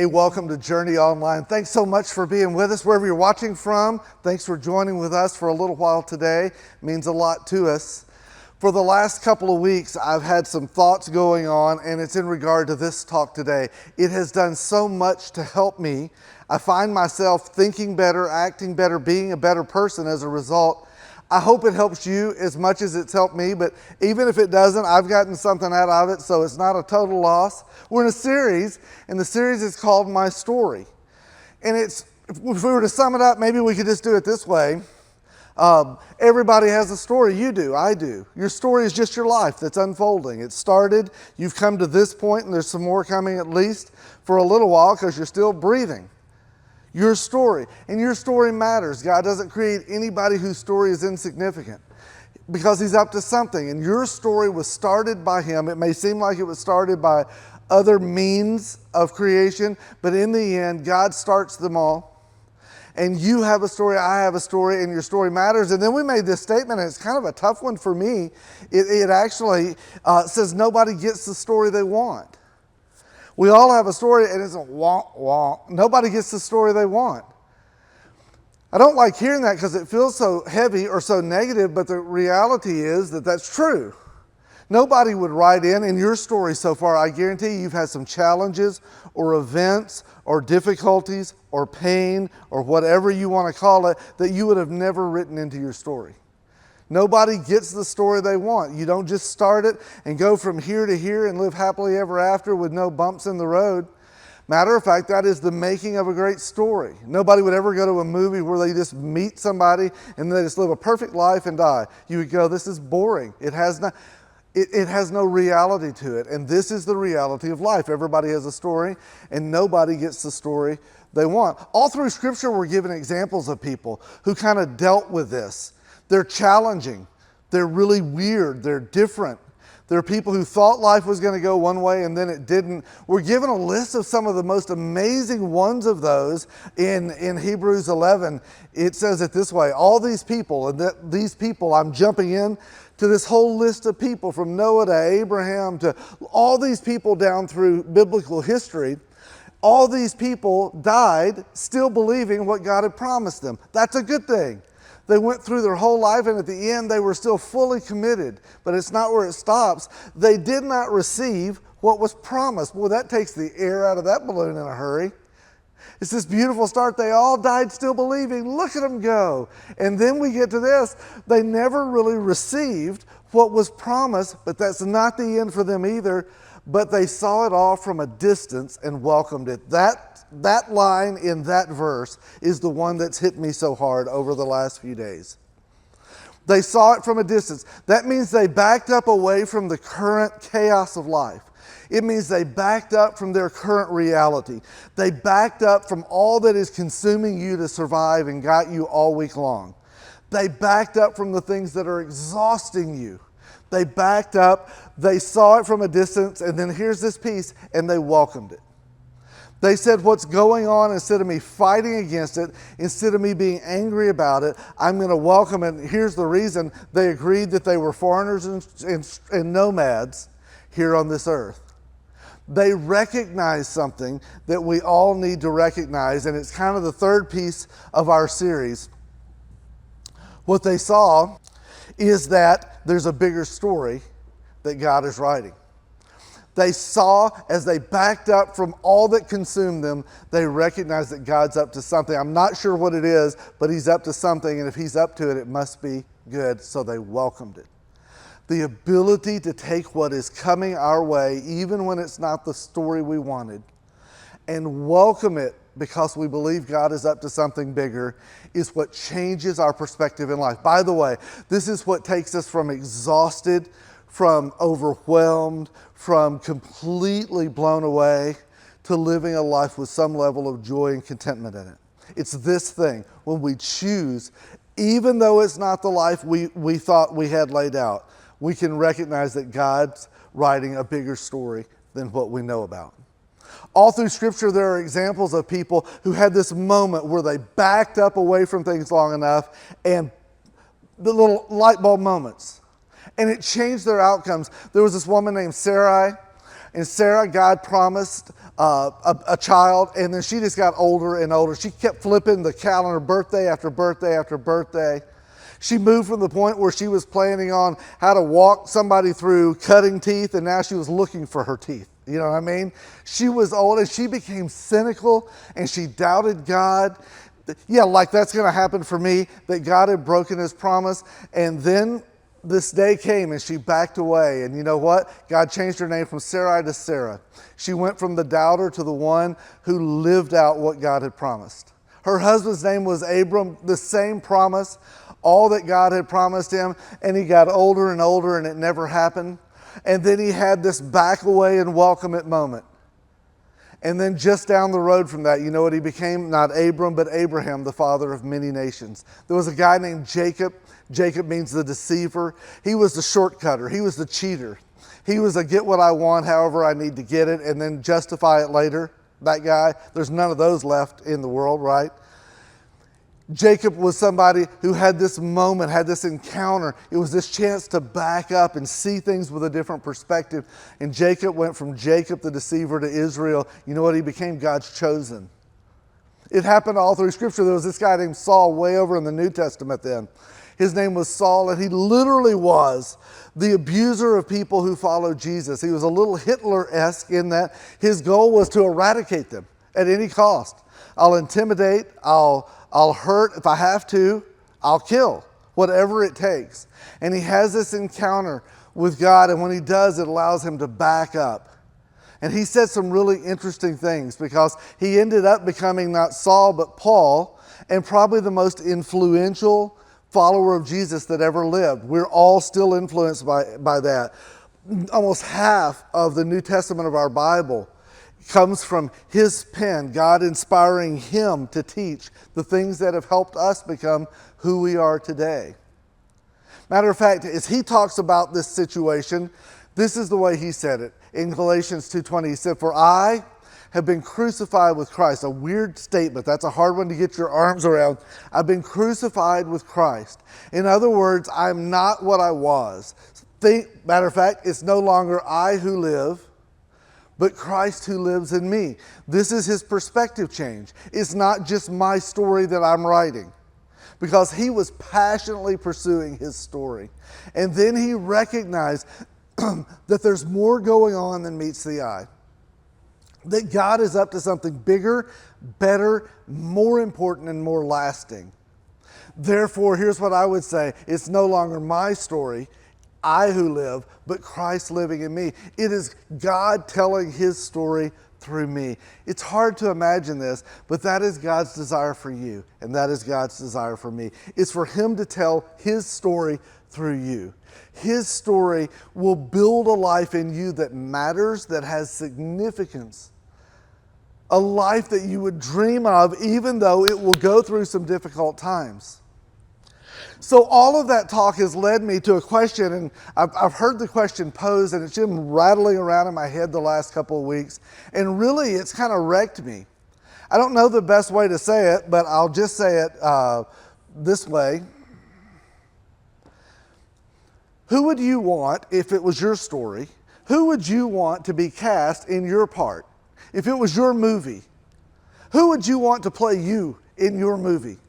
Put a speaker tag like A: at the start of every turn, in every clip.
A: Hey, welcome to Journey Online. Thanks so much for being with us wherever you're watching from. Thanks for joining with us for a little while today. It means a lot to us. For the last couple of weeks, I've had some thoughts going on, and it's in regard to this talk today. It has done so much to help me. I find myself thinking better, acting better, being a better person as a result. I hope it helps you as much as it's helped me, but even if it doesn't, I've gotten something out of it, so it's not a total loss. We're in a series, and the series is called My Story. And if we were to sum it up, maybe we could just do it this way. Everybody has a story. You do, I do. Your story is just your life that's unfolding. It started, you've come to this point, and there's some more coming at least for a little while because you're still breathing. Your story, and your story matters. God doesn't create anybody whose story is insignificant because He's up to something, and your story was started by Him. It may seem like it was started by other means of creation, but in the end, God starts them all. And you have a story, I have a story, and your story matters. And then we made this statement, and it's kind of a tough one for me. It actually says nobody gets the story they want. We all have a story, and it's a wonk, wonk. Nobody gets the story they want. I don't like hearing that because it feels so heavy or so negative, but the reality is that that's true. Nobody would write in your story so far. I guarantee you've had some challenges or events or difficulties or pain or whatever you want to call it that you would have never written into your story. Nobody gets the story they want. You don't just start it and go from here to here and live happily ever after with no bumps in the road. Matter of fact, that is the making of a great story. Nobody would ever go to a movie where they just meet somebody and they just live a perfect life and die. You would go, this is boring. It has no reality to it. And this is the reality of life. Everybody has a story and nobody gets the story they want. All through Scripture, we're given examples of people who kind of dealt with this. They're challenging. They're really weird. They're different. There are people who thought life was going to go one way and then it didn't. We're given a list of some of the most amazing ones of those in Hebrews 11. It says it this way, all these people, and these people, I'm jumping in to this whole list of people from Noah to Abraham to all these people down through biblical history. All these people died still believing what God had promised them. That's a good thing. They went through their whole life, and at the end, they were still fully committed. But it's not where it stops. They did not receive what was promised. Boy, that takes the air out of that balloon in a hurry. It's this beautiful start. They all died still believing. Look at them go. And then we get to this. They never really received what was promised, but that's not the end for them either. But they saw it all from a distance and welcomed it. That line in that verse is the one that's hit me so hard over the last few days. They saw it from a distance. That means they backed up away from the current chaos of life. It means they backed up from their current reality. They backed up from all that is consuming you to survive and got you all week long. They backed up from the things that are exhausting you. They backed up, they saw it from a distance, and then here's this piece, and they welcomed it. They said, what's going on, instead of me fighting against it, instead of me being angry about it, I'm going to welcome it. And here's the reason. They agreed that they were foreigners and nomads here on this earth. They recognized something that we all need to recognize, and it's kind of the third piece of our series. What they saw is that there's a bigger story that God is writing. They saw, as they backed up from all that consumed them, they recognized that God's up to something. I'm not sure what it is, but He's up to something, and if He's up to it, it must be good, so they welcomed it. The ability to take what is coming our way, even when it's not the story we wanted, and welcome it because we believe God is up to something bigger, is what changes our perspective in life. By the way, this is what takes us from exhausted, from overwhelmed, from completely blown away, to living a life with some level of joy and contentment in it. It's this thing, when we choose, even though it's not the life we thought we had laid out, we can recognize that God's writing a bigger story than what we know about. All through Scripture, there are examples of people who had this moment where they backed up away from things long enough, and the little light bulb moments, and it changed their outcomes. There was this woman named Sarai, And Sarah, God promised a child, and then she just got older and older. She kept flipping the calendar birthday after birthday after birthday. She moved from the point where she was planning on how to walk somebody through cutting teeth, and now she was looking for her teeth. You know what I mean? She was old, and she became cynical, and she doubted God. Yeah, like that's going to happen for me, that God had broken his promise. And then this day came, and she backed away. And you know what? God changed her name from Sarai to Sarah. She went from the doubter to the one who lived out what God had promised. Her husband's name was Abram, the same promise, all that God had promised him, and he got older and older, and it never happened. And then he had this back away and welcome it moment. And then just down the road from that, you know what he became? Not Abram, but Abraham, the father of many nations. There was a guy named Jacob. Jacob means the deceiver. He was the shortcutter. He was the cheater. He was a get what I want, however I need to get it, and then justify it later. That guy, there's none of those left in the world, right? Jacob was somebody who had this moment, had this encounter. It was this chance to back up and see things with a different perspective. And Jacob went from Jacob the deceiver to Israel. You know what? He became God's chosen. It happened all through Scripture. There was this guy named Saul way over in the New Testament then. His name was Saul, and he literally was the abuser of people who followed Jesus. He was a little Hitler-esque in that his goal was to eradicate them at any cost. I'll intimidate, I'll hurt if I have to, I'll kill, whatever it takes. And he has this encounter with God, and when he does, it allows him to back up. And he said some really interesting things, because he ended up becoming not Saul, but Paul, and probably the most influential follower of Jesus that ever lived. We're all still influenced by that. Almost half of the New Testament of our Bible comes from his pen, God inspiring him to teach the things that have helped us become who we are today. Matter of fact, as he talks about this situation, this is the way he said it. In Galatians 2:20, he said, "For I have been crucified with Christ." A weird statement. That's a hard one to get your arms around. I've been crucified with Christ. In other words, I'm not what I was. Matter of fact, it's no longer I who live, but Christ who lives in me. This is his perspective change. It's not just my story that I'm writing, because he was passionately pursuing his story. And then he recognized that there's more going on than meets the eye. That God is up to something bigger, better, more important, and more lasting. Therefore, here's what I would say. It's no longer my story, I who live, but Christ living in me. It is God telling his story through me. It's hard to imagine this, but that is God's desire for you, and that is God's desire for me. It's for him to tell his story through you. His story will build a life in you that matters, that has significance. A life that you would dream of, even though it will go through some difficult times. So all of that talk has led me to a question, and I've heard the question posed, and it's been rattling around in my head the last couple of weeks, and really it's kind of wrecked me. I don't know the best way to say it, but I'll just say it this way. Who would you want, if it was your story, who would you want to be cast in your part? If it was your movie, who would you want to play you in your movie?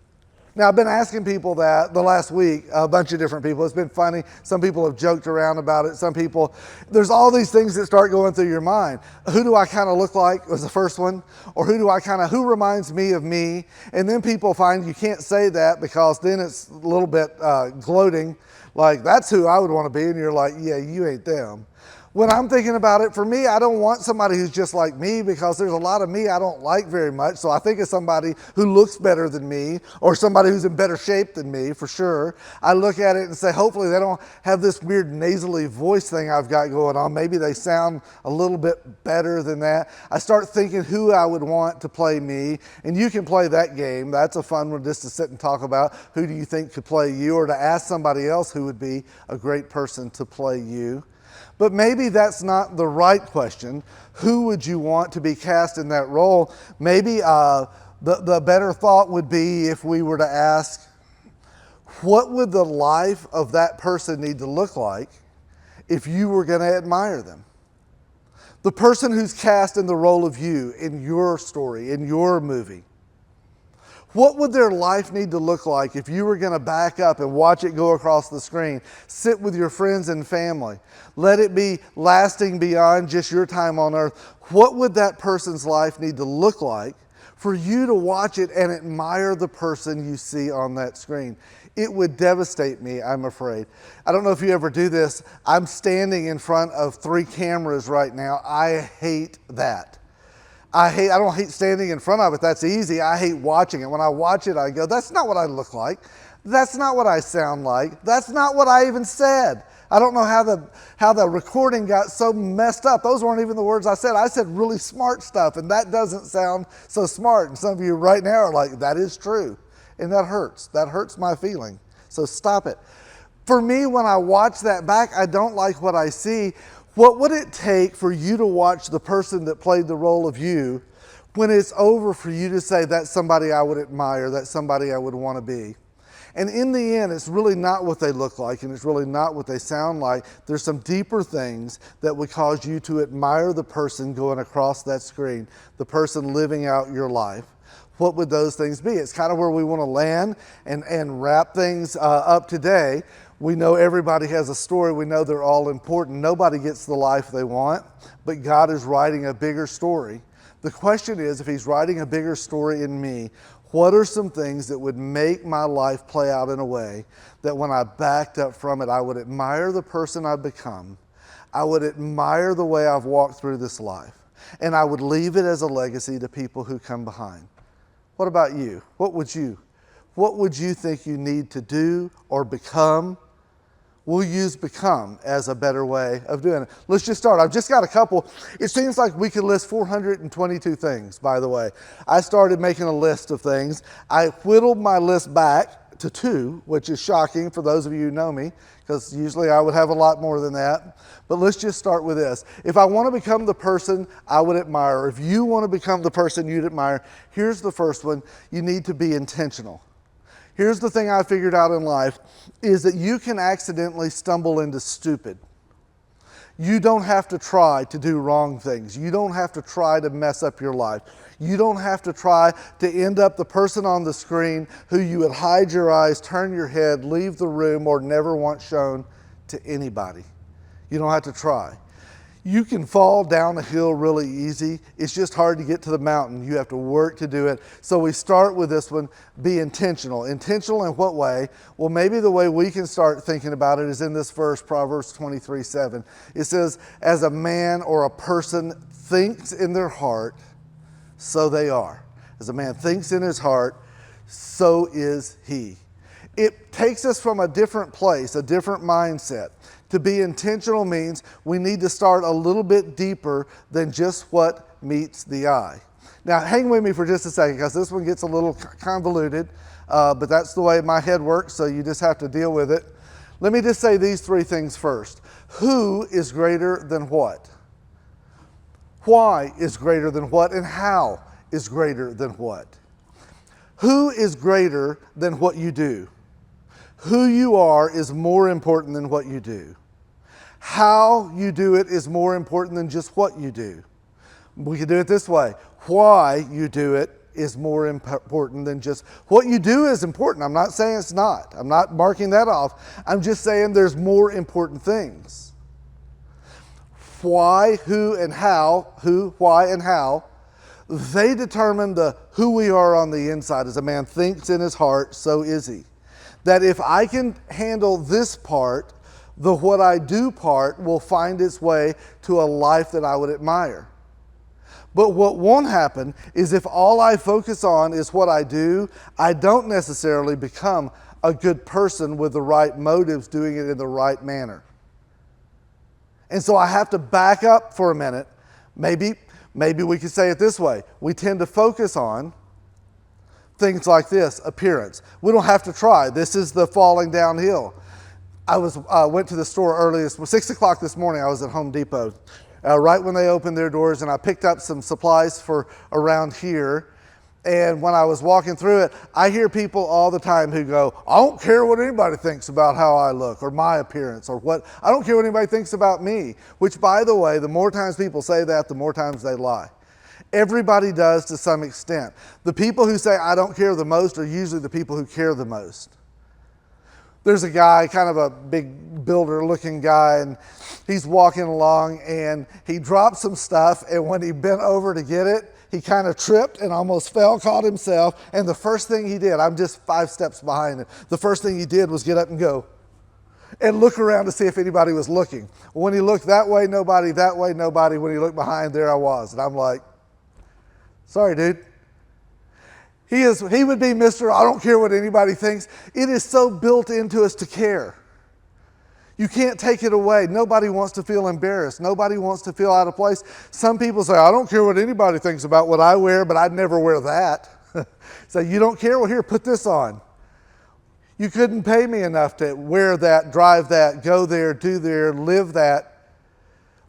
A: Now, I've been asking people that the last week, a bunch of different people. It's been funny. Some people have joked around about it. Some people, there's all these things that start going through your mind. Who do I kind of look like was the first one? Or who reminds me of me? And then people find you can't say that, because then it's a little bit gloating. Like, that's who I would want to be. And you're like, yeah, you ain't them. When I'm thinking about it, for me, I don't want somebody who's just like me, because there's a lot of me I don't like very much. So I think of somebody who looks better than me, or somebody who's in better shape than me, for sure. I look at it and say, hopefully they don't have this weird nasally voice thing I've got going on. Maybe they sound a little bit better than that. I start thinking who I would want to play me. And you can play that game. That's a fun one, just to sit and talk about who do you think could play you, or to ask somebody else who would be a great person to play you. But maybe that's not the right question. Who would you want to be cast in that role? Maybe the better thought would be if we were to ask, what would the life of that person need to look like if you were going to admire them? The person who's cast in the role of you in your story, in your movie. What would their life need to look like if you were going to back up and watch it go across the screen? Sit with your friends and family. Let it be lasting beyond just your time on earth. What would that person's life need to look like for you to watch it and admire the person you see on that screen? It would devastate me, I'm afraid. I don't know if you ever do this. I'm standing in front of 3 cameras right now. I hate that. I don't hate standing in front of it. That's easy. I hate watching it. When I watch it, I go, that's not what I look like. That's not what I sound like. That's not what I even said. I don't know how the recording got so messed up. Those weren't even the words I said. I said really smart stuff, and that doesn't sound so smart. And some of you right now are like, that is true. And that hurts. That hurts my feeling. So stop it. For me, when I watch that back, I don't like what I see. What would it take for you to watch the person that played the role of you when it's over for you to say, that's somebody I would admire, that's somebody I would want to be? And in the end, it's really not what they look like, and it's really not what they sound like. There's some deeper things that would cause you to admire the person going across that screen, the person living out your life. What would those things be? It's kind of where we want to land and wrap things up today. We know everybody has a story. We know they're all important. Nobody gets the life they want, but God is writing a bigger story. The question is, if He's writing a bigger story in me, what are some things that would make my life play out in a way that when I backed up from it, I would admire the person I've become, I would admire the way I've walked through this life, and I would leave it as a legacy to people who come behind. What about you? What would you think you need to do or become? We'll use become as a better way of doing it. Let's just start. I've just got a couple. It seems like we could list 422 things, by the way. I started making a list of things. I whittled my list back to 2, which is shocking for those of you who know me, because usually I would have a lot more than that. But let's just start with this. If I want to become the person I would admire, or if you want to become the person you'd admire, here's the first one. You need to be intentional. Here's the thing I figured out in life, is that you can accidentally stumble into stupid. You don't have to try to do wrong things. You don't have to try to mess up your life. You don't have to try to end up the person on the screen who you would hide your eyes, turn your head, leave the room, or never want shown to anybody. You don't have to try. You can fall down a hill really easy. It's just hard to get to the mountain. You have to work to do it. So we start with this one, be intentional. Intentional in what way? Well, maybe the way we can start thinking about it is in this verse, Proverbs 23:7. It says, as a man or a person thinks in their heart, so they are. As a man thinks in his heart, so is he. It takes us from a different place, a different mindset. To be intentional means we need to start a little bit deeper than just what meets the eye. Now, hang with me for just a second, because this one gets a little convoluted, but that's the way my head works, so you just have to deal with it. Let me just say these 3 things first. Who is greater than what? Why is greater than what? And how is greater than what? Who is greater than what you do? Who you are is more important than what you do. How you do it is more important than just what you do. We can do it this way. Why you do it is more important than just what you do is important. I'm not saying it's not. I'm not marking that off. I'm just saying there's more important things. Why, who, and how, who, why, and how, they determine the who we are on the inside. As a man thinks in his heart, so is he. That if I can handle this part, the what I do part will find its way to a life that I would admire. But what won't happen is if all I focus on is what I do, I don't necessarily become a good person with the right motives, doing it in the right manner. And so I have to back up for a minute. Maybe we could say it this way. We tend to focus on things like this, appearance. We don't have to try. This is the falling downhill. I went to the store early, 6 o'clock this morning. I was at Home Depot right when they opened their doors, and I picked up some supplies for around here. And when I was walking through it, I hear people all the time who go, I don't care what anybody thinks about how I look or my appearance or what, I don't care what anybody thinks about me. Which, by the way, the more times people say that, the more times they lie. Everybody does to some extent. The people who say, I don't care the most are usually the people who care the most. There's a guy, kind of a big builder looking guy, and he's walking along and he dropped some stuff, and when he bent over to get it, he kind of tripped and almost fell, caught himself, and the first thing he did, I'm just 5 steps behind him, the first thing he did was get up and go and look around to see if anybody was looking. When he looked that way, nobody, that way, nobody. When he looked behind, there I was. And I'm like, sorry, dude. He would be Mr. I don't care what anybody thinks. It is so built into us to care. You can't take it away. Nobody wants to feel embarrassed. Nobody wants to feel out of place. Some people say, I don't care what anybody thinks about what I wear, but I'd never wear that. So you don't care? Well, here, put this on. You couldn't pay me enough to wear that, drive that, go there, do there, live that.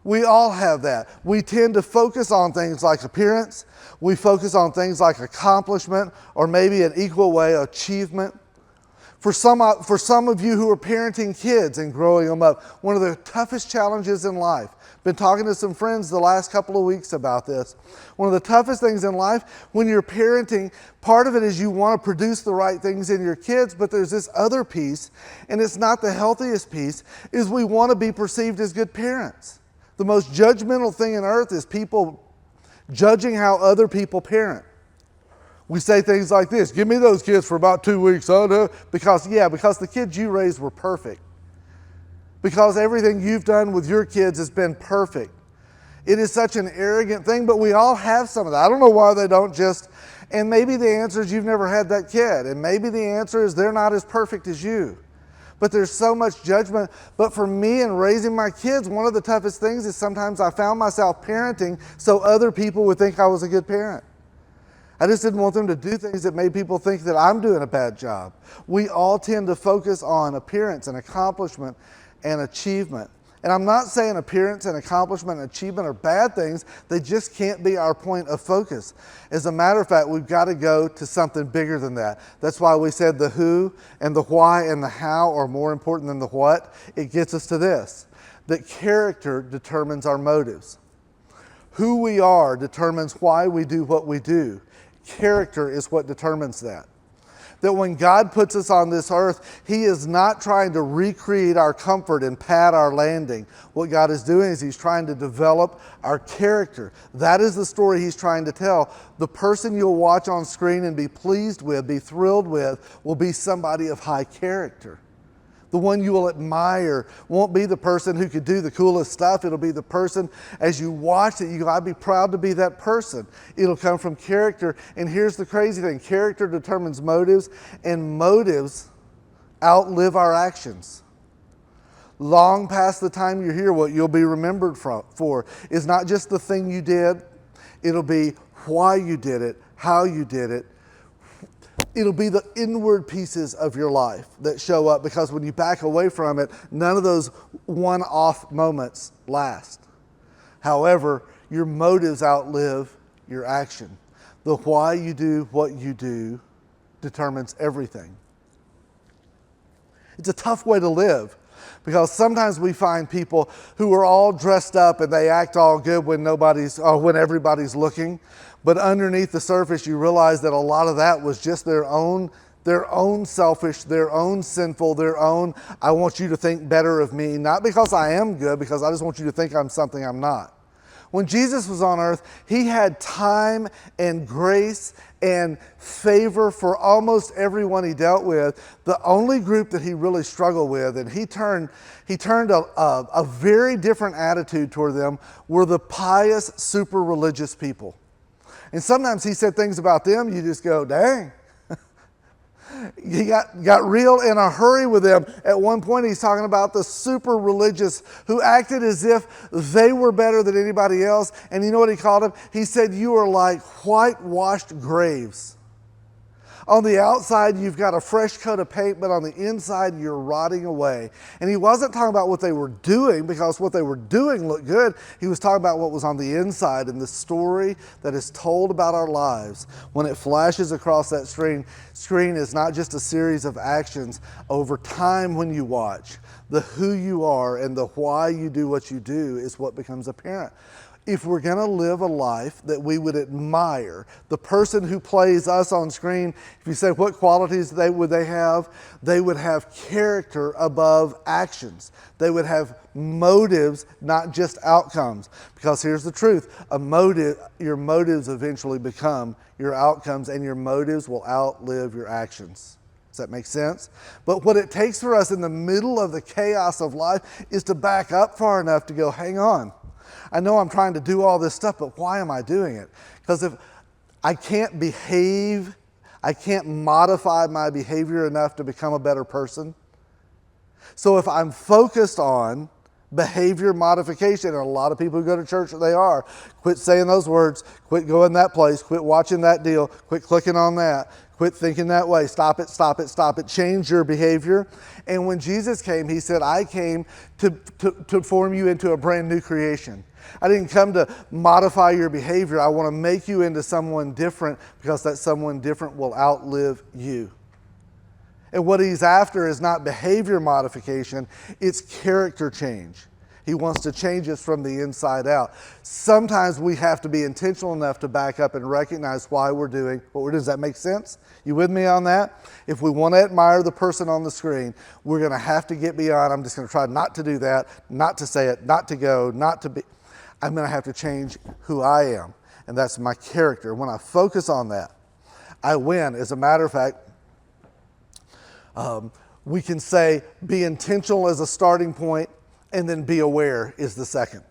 A: We all have that. We tend to focus on things like appearance. We focus on things like accomplishment, or maybe an equal way, achievement. For some of you who are parenting kids and growing them up, one of the toughest challenges in life, been talking to some friends the last couple of weeks about this, one of the toughest things in life when you're parenting, part of it is you want to produce the right things in your kids, but there's this other piece, and it's not the healthiest piece, is we want to be perceived as good parents. The most judgmental thing on earth is people judging how other people parent. We say things like this, give me those kids for about 2 weeks, because the kids you raised were perfect. Because everything you've done with your kids has been perfect. It is such an arrogant thing, but we all have some of that. I don't know why they don't just, and maybe the answer is you've never had that kid, and maybe the answer is they're not as perfect as you. But there's so much judgment. But for me in raising my kids, one of the toughest things is sometimes I found myself parenting so other people would think I was a good parent. I just didn't want them to do things that made people think that I'm doing a bad job. We all tend to focus on appearance and accomplishment and achievement. And I'm not saying appearance and accomplishment and achievement are bad things. They just can't be our point of focus. As a matter of fact, we've got to go to something bigger than that. That's why we said the who and the why and the how are more important than the what. It gets us to this, that character determines our motives. Who we are determines why we do what we do. Character is what determines that. That when God puts us on this earth, He is not trying to recreate our comfort and pad our landing. What God is doing is He's trying to develop our character. That is the story He's trying to tell. The person you'll watch on screen and be pleased with, be thrilled with, will be somebody of high character. The one you will admire won't be the person who could do the coolest stuff. It'll be the person, as you watch it, you go, I'd be proud to be that person. It'll come from character. And here's the crazy thing. Character determines motives, and motives outlive our actions. Long past the time you're here, what you'll be remembered for is not just the thing you did. It'll be why you did it, how you did it. It'll be the inward pieces of your life that show up, because when you back away from it, none of those one-off moments last. However, your motives outlive your action. The why you do what you do determines everything. It's a tough way to live, because sometimes we find people who are all dressed up and they act all good when everybody's looking. But underneath the surface, you realize that a lot of that was just their own selfish, their own sinful, their own, I want you to think better of me, not because I am good, because I just want you to think I'm something I'm not. When Jesus was on earth, He had time and grace and favor for almost everyone He dealt with. The only group that He really struggled with, and He turned a very different attitude toward them, were the pious, super religious people. And sometimes He said things about them, you just go, dang. He got real in a hurry with them. At one point, He's talking about the super religious who acted as if they were better than anybody else. And you know what He called them? He said, you are like whitewashed graves. On the outside, you've got a fresh coat of paint, but on the inside, you're rotting away. And he wasn't talking about what they were doing, because what they were doing looked good. He was talking about what was on the inside, and the story that is told about our lives when it flashes across that screen is not just a series of actions. Over time when you watch, the who you are and the why you do what you do is what becomes apparent. If we're going to live a life that we would admire, the person who plays us on screen, if you say what qualities would they have? They would have character above actions. They would have motives, not just outcomes. Because here's the truth, your motives eventually become your outcomes, and your motives will outlive your actions. Does that make sense? But what it takes for us in the middle of the chaos of life is to back up far enough to go, hang on. I know I'm trying to do all this stuff, but why am I doing it? Because if I can't behave, I can't modify my behavior enough to become a better person. So if I'm focused on behavior modification, and a lot of people who go to church, they are, quit saying those words, quit going that place, quit watching that deal, quit clicking on that, quit thinking that way, stop it, stop it, stop it, change your behavior. And when Jesus came, he said, I came to form you into a brand new creation. I didn't come to modify your behavior. I want to make you into someone different, because that someone different will outlive you. And what he's after is not behavior modification, it's character change. He wants to change us from the inside out. Sometimes we have to be intentional enough to back up and recognize why we're doing what we're doing. Does that make sense? You with me on that? If we want to admire the person on the screen, we're going to have to get beyond, I'm just going to try not to do that, not to say it, not to go, not to be. I'm going to have to change who I am, and that's my character. When I focus on that, I win. As a matter of fact, we can say be intentional as a starting point, and then be aware is the second.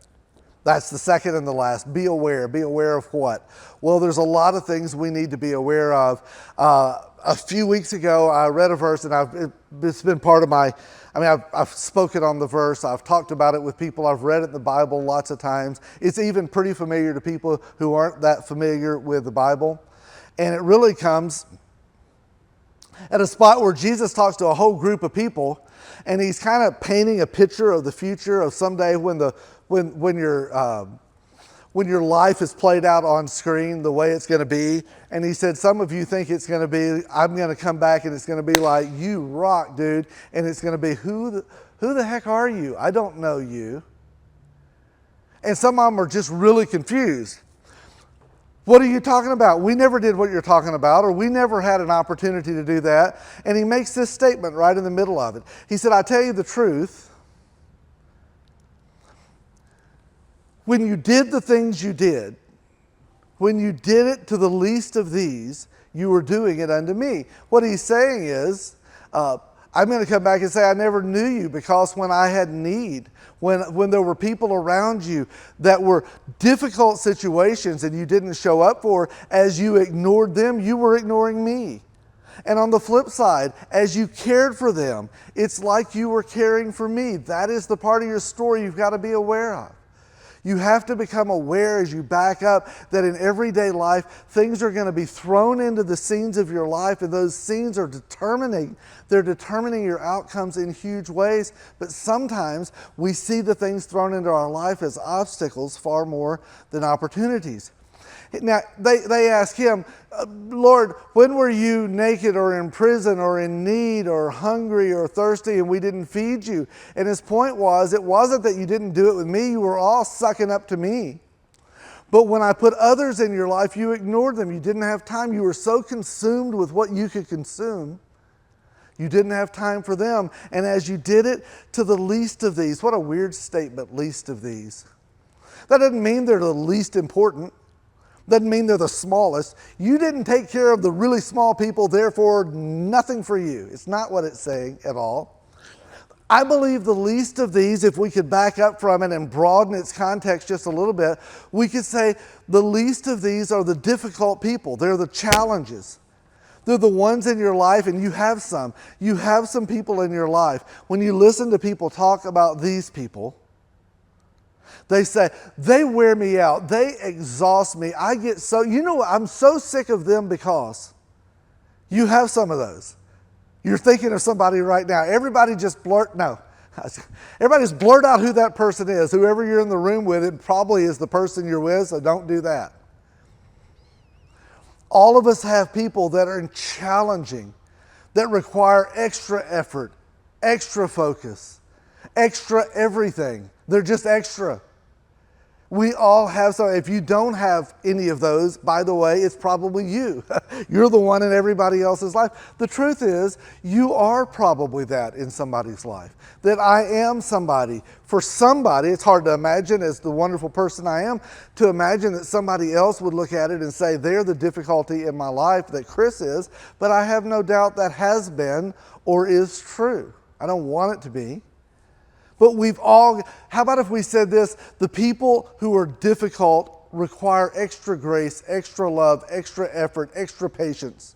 A: That's the second and the last. Be aware. Be aware of what? Well, there's a lot of things we need to be aware of. A few weeks ago, I read a verse, and it's been part of I've spoken on the verse. I've talked about it with people. I've read it in the Bible lots of times. It's even pretty familiar to people who aren't that familiar with the Bible. And it really comes at a spot where Jesus talks to a whole group of people, and he's kind of painting a picture of the future of someday when your life is played out on screen the way it's going to be. And he said, some of you think it's going to be, I'm going to come back and it's going to be like, you rock, dude. And it's going to be, who the heck are you? I don't know you. And some of them are just really confused. What are you talking about? We never did what you're talking about, or we never had an opportunity to do that. And he makes this statement right in the middle of it. He said, I tell you the truth. When you did the things you did, when you did it to the least of these, you were doing it unto me. What he's saying is, I'm going to come back and say, I never knew you, because when I had need, when there were people around you that were difficult situations and you didn't show up for, as you ignored them, you were ignoring me. And on the flip side, as you cared for them, it's like you were caring for me. That is the part of your story you've got to be aware of. You have to become aware as you back up that in everyday life, things are going to be thrown into the scenes of your life, and those scenes are determining your outcomes in huge ways. But sometimes we see the things thrown into our life as obstacles far more than opportunities. Now, they ask him, Lord, when were you naked or in prison or in need or hungry or thirsty and we didn't feed you? And his point was, it wasn't that you didn't do it with me. You were all sucking up to me. But when I put others in your life, you ignored them. You didn't have time. You were so consumed with what you could consume, you didn't have time for them. And as you did it to the least of these, what a weird statement, least of these. That doesn't mean they're the least important. Doesn't mean they're the smallest. You didn't take care of the really small people, therefore nothing for you. It's not what it's saying at all. I believe the least of these, if we could back up from it and broaden its context just a little bit, we could say the least of these are the difficult people. They're the challenges. They're the ones in your life, and you have some. You have some people in your life. When you listen to people talk about these people, they say, they wear me out. They exhaust me. I'm so sick of them because. You have some of those. You're thinking of somebody right now. Everybody just Everybody just blurt out who that person is. Whoever you're in the room with, it probably is the person you're with, so don't do that. All of us have people that are challenging, that require extra effort, extra focus, extra everything. They're just extra. We all have some. If you don't have any of those, by the way, it's probably you. You're the one in everybody else's life. The truth is, you are probably that in somebody's life. That I am somebody. For somebody, it's hard to imagine, as the wonderful person I am, to imagine that somebody else would look at it and say, they're the difficulty in my life that Chris is, but I have no doubt that has been or is true. I don't want it to be. But how about if we said this? The people who are difficult require extra grace, extra love, extra effort, extra patience,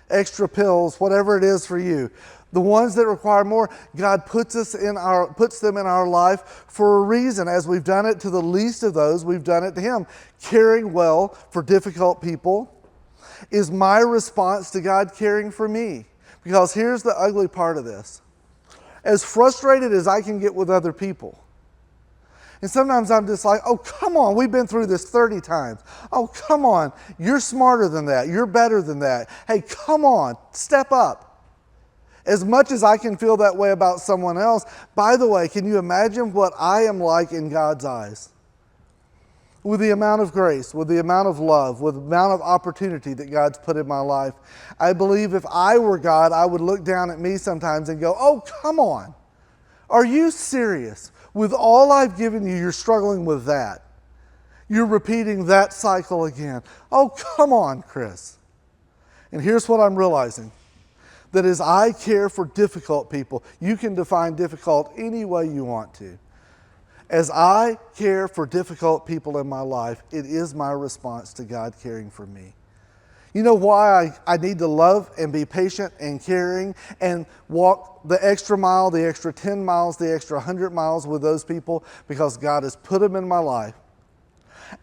A: extra pills, whatever it is for you. The ones that require more, God puts them in our life for a reason. As we've done it to the least of those, we've done it to Him. Caring well for difficult people is my response to God caring for me. Because here's the ugly part of this. As frustrated as I can get with other people, and sometimes I'm just like, oh, come on, we've been through this 30 times. Oh, come on, you're smarter than that. You're better than that. Hey, come on, step up. As much as I can feel that way about someone else, by the way, can you imagine what I am like in God's eyes? With the amount of grace, with the amount of love, with the amount of opportunity that God's put in my life. I believe if I were God, I would look down at me sometimes and go, oh, come on. Are you serious? With all I've given you, you're struggling with that. You're repeating that cycle again. Oh, come on, Chris. And here's what I'm realizing. That as I care for difficult people, you can define difficult any way you want to. As I care for difficult people in my life, it is my response to God caring for me. You know why I need to love and be patient and caring and walk the extra mile, the extra 10 miles, the extra 100 miles with those people? Because God has put them in my life.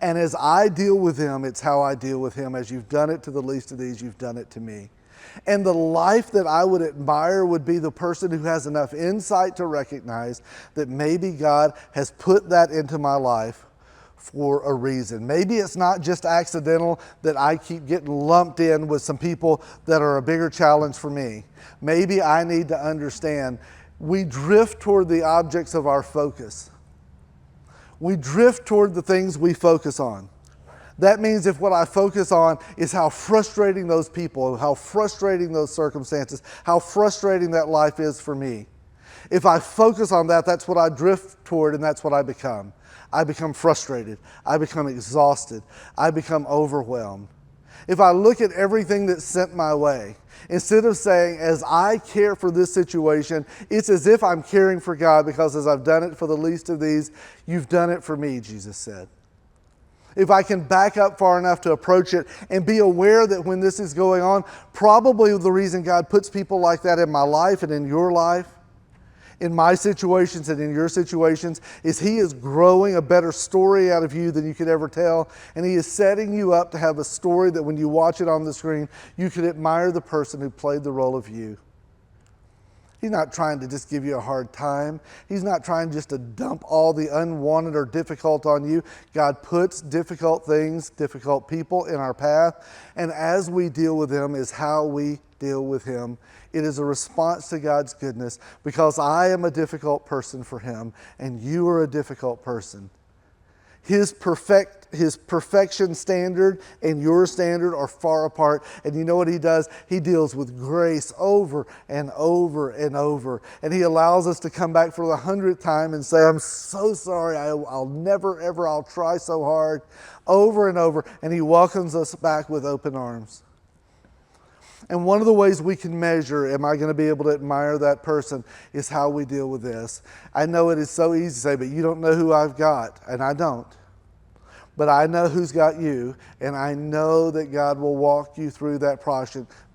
A: And as I deal with them, it's how I deal with Him. As you've done it to the least of these, you've done it to me. And the life that I would admire would be the person who has enough insight to recognize that maybe God has put that into my life for a reason. Maybe it's not just accidental that I keep getting lumped in with some people that are a bigger challenge for me. Maybe I need to understand we drift toward the objects of our focus. We drift toward the things we focus on. That means if what I focus on is how frustrating those people, how frustrating those circumstances, how frustrating that life is for me. If I focus on that, that's what I drift toward and that's what I become. I become frustrated. I become exhausted. I become overwhelmed. If I look at everything that's sent my way, instead of saying, as I care for this situation, it's as if I'm caring for God, because as I've done it for the least of these, you've done it for me, Jesus said. If I can back up far enough to approach it and be aware that when this is going on, probably the reason God puts people like that in my life and in your life, in my situations and in your situations, is He is growing a better story out of you than you could ever tell. And He is setting you up to have a story that when you watch it on the screen, you could admire the person who played the role of you. He's not trying to just give you a hard time. He's not trying just to dump all the unwanted or difficult on you. God puts difficult things, difficult people in our path. And as we deal with them is how we deal with Him. It is a response to God's goodness, because I am a difficult person for Him and you are a difficult person. His perfection standard and your standard are far apart. And you know what He does? He deals with grace over and over and over. And He allows us to come back for the 100th time and say, I'm so sorry. I'll never, ever, I'll try so hard, over and over. And He welcomes us back with open arms. And one of the ways we can measure, am I going to be able to admire that person, is how we deal with this. I know it is so easy to say, but you don't know who I've got, and I don't. But I know who's got you, and I know that God will walk you through that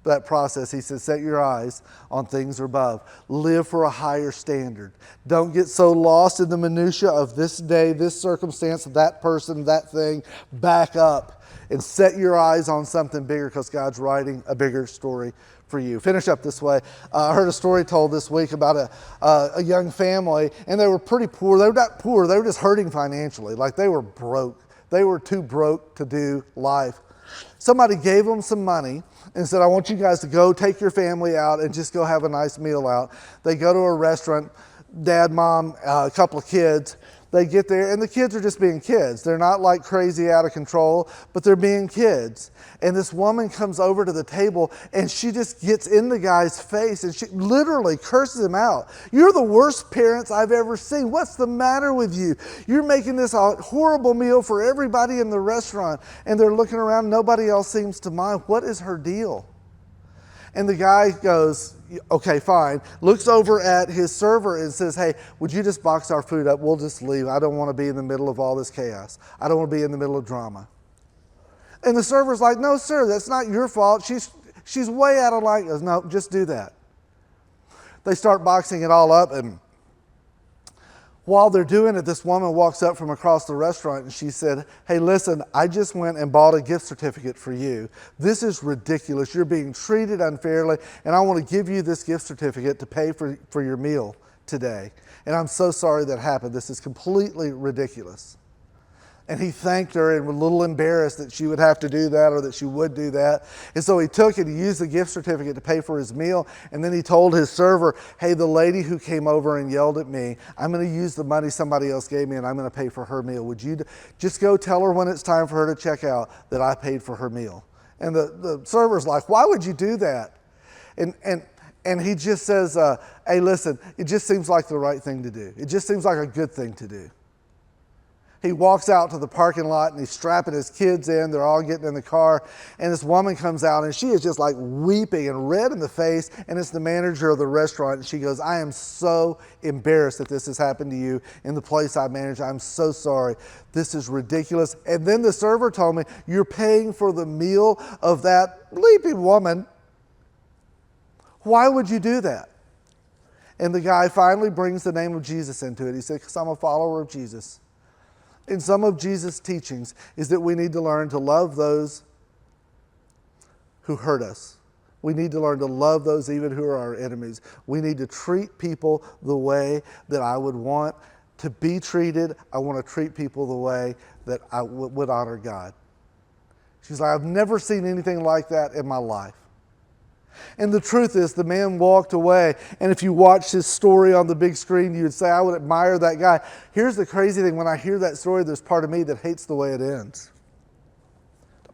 A: that process. He said, set your eyes on things above. Live for a higher standard. Don't get so lost in the minutia of this day, this circumstance, that person, that thing. Back up and set your eyes on something bigger, because God's writing a bigger story for you. Finish up this way. I heard a story told this week about a young family, and they were pretty poor. They were not poor, they were just hurting financially. Like, they were broke. They were too broke to do life. Somebody gave them some money and said, I want you guys to go take your family out and just go have a nice meal out. They go to a restaurant, dad, mom, a couple of kids. They get there, and the kids are just being kids. They're not like crazy out of control, but they're being kids. And this woman comes over to the table, and she just gets in the guy's face, and she literally curses him out. You're the worst parents I've ever seen. What's the matter with you? You're making this a horrible meal for everybody in the restaurant, and they're looking around. Nobody else seems to mind. What is her deal? And the guy goes, okay, fine, looks over at his server and says, hey, would you just box our food up? We'll just leave. I don't want to be in the middle of all this chaos. I don't want to be in the middle of drama. And the server's like, no, sir, that's not your fault. She's way out of line. He goes, no, just do that. They start boxing it all up, and while they're doing it, this woman walks up from across the restaurant, and she said, hey, listen, I just went and bought a gift certificate for you. This is ridiculous. You're being treated unfairly, and I want to give you this gift certificate to pay for your meal today. And I'm so sorry that happened. This is completely ridiculous. And he thanked her and was a little embarrassed that she would have to do that or that she would do that. And so he took it, he used the gift certificate to pay for his meal, and then he told his server, hey, the lady who came over and yelled at me, I'm going to use the money somebody else gave me and I'm going to pay for her meal. Would you just go tell her when it's time for her to check out that I paid for her meal? And the server's like, why would you do that? And he just says, hey, listen, it just seems like the right thing to do. It just seems like a good thing to do. He walks out to the parking lot and he's strapping his kids in. They're all getting in the car. And this woman comes out and she is just like weeping and red in the face. And it's the manager of the restaurant. And she goes, I am so embarrassed that this has happened to you in the place I manage. I'm so sorry. This is ridiculous. And then the server told me, you're paying for the meal of that weeping woman. Why would you do that? And the guy finally brings the name of Jesus into it. He said, because I'm a follower of Jesus. And some of Jesus' teachings is that we need to learn to love those who hurt us. We need to learn to love those even who are our enemies. We need to treat people the way that I would want to be treated. I want to treat people the way that I would honor God. She's like, I've never seen anything like that in my life. And the truth is, the man walked away. And if you watched his story on the big screen, you would say, I would admire that guy. Here's the crazy thing. When I hear that story, there's part of me that hates the way it ends.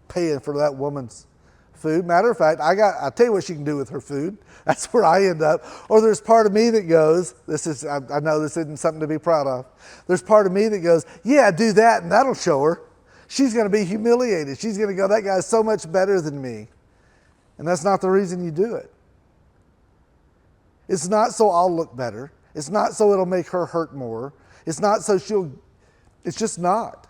A: Paying for that woman's food. Matter of fact, I'll tell you what she can do with her food. That's where I end up. Or there's part of me that goes, I know this isn't something to be proud of. There's part of me that goes, yeah, do that and that'll show her. She's going to be humiliated. She's going to go, that guy's so much better than me. And that's not the reason you do it. It's not so I'll look better. It's not so it'll make her hurt more. It's not so it's just not.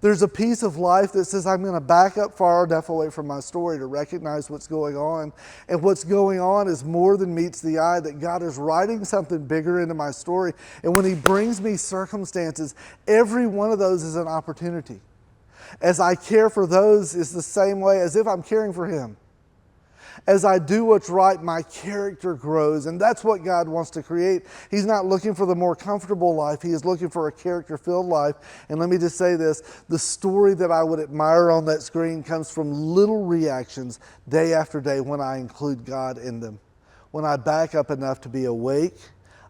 A: There's a piece of life that says I'm going to back up far enough away from my story to recognize what's going on. And what's going on is more than meets the eye, that God is writing something bigger into my story. And when He brings me circumstances, every one of those is an opportunity. As I care for those is the same way as if I'm caring for Him. As I do what's right, my character grows. And that's what God wants to create. He's not looking for the more comfortable life. He is looking for a character-filled life. And let me just say this. The story that I would admire on that screen comes from little reactions day after day when I include God in them. When I back up enough to be awake,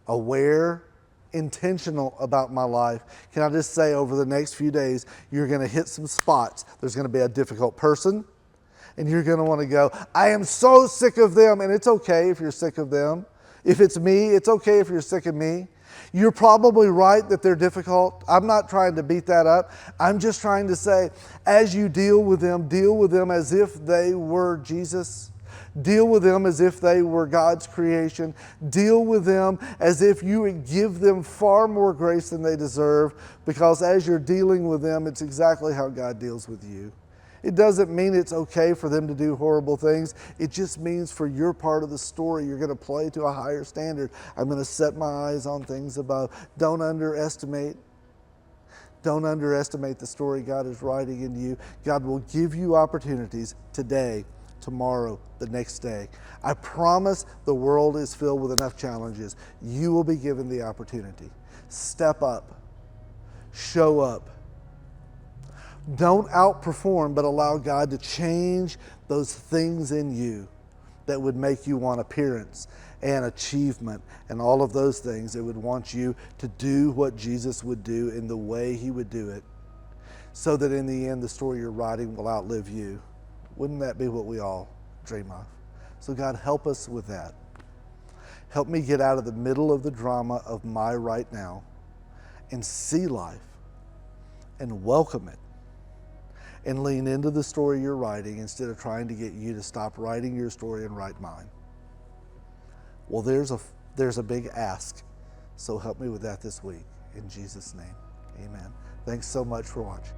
A: aware, intentional about my life. Can I just say, over the next few days, you're going to hit some spots. There's going to be a difficult person. And you're going to want to go, I am so sick of them. And it's okay if you're sick of them. If it's me, it's okay if you're sick of me. You're probably right that they're difficult. I'm not trying to beat that up. I'm just trying to say, as you deal with them as if they were Jesus. Deal with them as if they were God's creation. Deal with them as if you would give them far more grace than they deserve. Because as you're dealing with them, it's exactly how God deals with you. It doesn't mean it's okay for them to do horrible things. It just means for your part of the story, you're going to play to a higher standard. I'm going to set my eyes on things above. Don't underestimate the story God is writing in you. God will give you opportunities today, tomorrow, the next day. I promise the world is filled with enough challenges. You will be given the opportunity. Step up. Show up. Don't outperform, but allow God to change those things in you that would make you want appearance and achievement and all of those things that would want you to do what Jesus would do in the way he would do it, so that in the end the story you're writing will outlive you. Wouldn't that be what we all dream of? So God, help us with that. Help me get out of the middle of the drama of my right now and see life and welcome it and lean into the story you're writing instead of trying to get you to stop writing your story and write mine. Well, there's a big ask, so help me with that this week. In Jesus' name, amen. Thanks so much for watching.